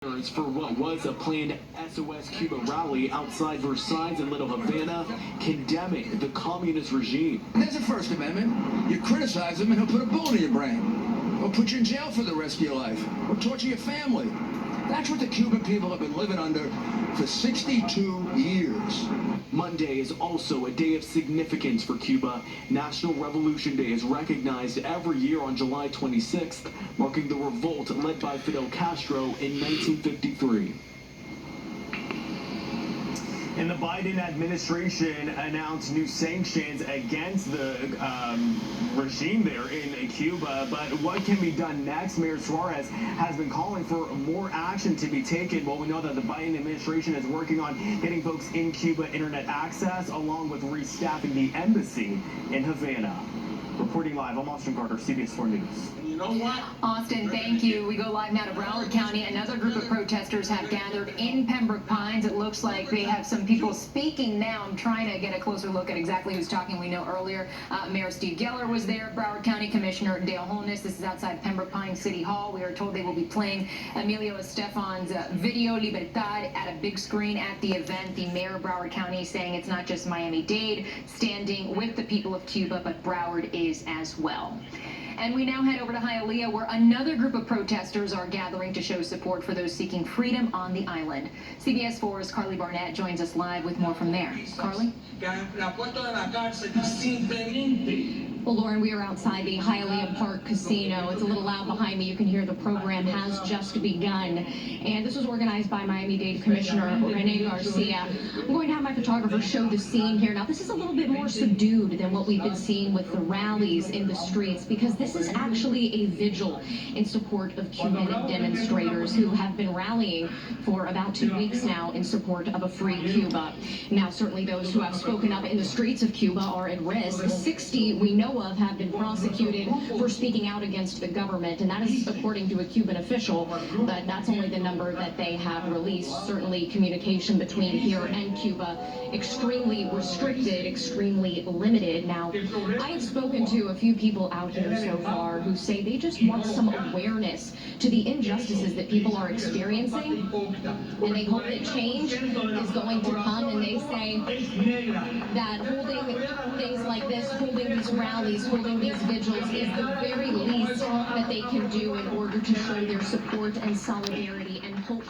For what was a planned SOS Cuba rally outside Versailles in Little Havana, condemning the communist regime. There's a First Amendment. You criticize him and he'll put a bullet in your brain, or put you in jail for the rest of your life, or torture your family. That's what the Cuban people have been living under for 62 years. Monday is also a day of significance for Cuba. National Revolution Day is recognized every year on July 26th, marking the revolt led by Fidel Castro in 1953. And the Biden administration announced new sanctions against the regime there in Cuba. But what can be done next? Mayor Suarez has been calling for more action to be taken. Well, we know that the Biden administration is working on getting folks in Cuba internet access, along with restaffing the embassy in Havana. Reporting live, I'm Austin Carter, CBS 4 News. You know what? Austin, thank you. We go live now to Broward County. Another group of protesters have gathered in Pembroke Pines. It looks like they have some people speaking now. I'm trying to get a closer look at exactly who's talking. We know earlier Mayor Steve Geller was there, Broward County Commissioner Dale Holness. This is outside Pembroke Pines City Hall. We are told they will be playing Emilio Estefan's Video Libertad at a big screen at the event. The mayor of Broward County saying it's not just Miami-Dade standing with the people of Cuba, but Broward is as well. And we now head over to Hialeah, where another group of protesters are gathering to show support for those seeking freedom on the island. CBS 4's Carly Barnett joins us live with more from there. Carly? Well, Lauren, we are outside the Hialeah Park Casino. It's a little loud behind me. You can hear the program has just begun. And this was organized by Miami-Dade Commissioner Rene Garcia. I'm going to have my photographer show the scene here. Now, this is a little bit more subdued than what we've been seeing with the rallies in the streets, because this is actually a vigil in support of Cuban demonstrators who have been rallying for about 2 weeks now in support of a free Cuba. Now, certainly those who have spoken up in the streets of Cuba are at risk. 60 we know of have been prosecuted for speaking out against the government, and that is according to a Cuban official, but that's only the number that they have released. Certainly communication between here and Cuba extremely restricted, extremely limited. Now, I have spoken to a few people out here so far who say they just want some awareness to the injustices that people are experiencing, and they hope that change is going to come, and they say that holding things like this, holding these rallies, holding these vigils is the very least that they can do in order to show their support and solidarity and hope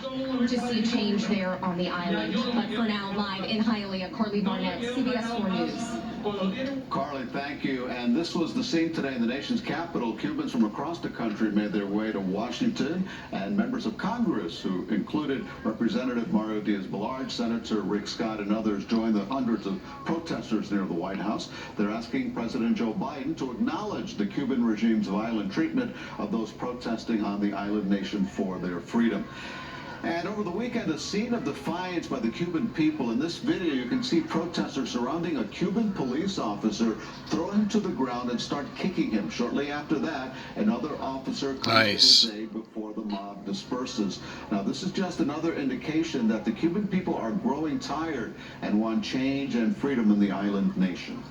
to see change there on the island. But for now, live in Hialeah, Carly Barnett, CBS 4 News. Carly, thank you. And this was the scene today in the nation's capital. Cubans from across the country made their way to Washington, and members of Congress, who included Representative Mario Diaz-Balart, Senator Rick Scott, and others, joined the hundreds of protesters near the White House. They're asking President Joe Biden to acknowledge the Cuban regime's violent treatment of those protesting on the island nation for their freedom. And over the weekend, a scene of defiance by the Cuban people. In this video, you can see protesters surrounding a Cuban police officer, throw him to the ground and start kicking him. Shortly after that, another officer comes to his aid before the mob disperses. Now, this is just another indication that the Cuban people are growing tired and want change and freedom in the island nation.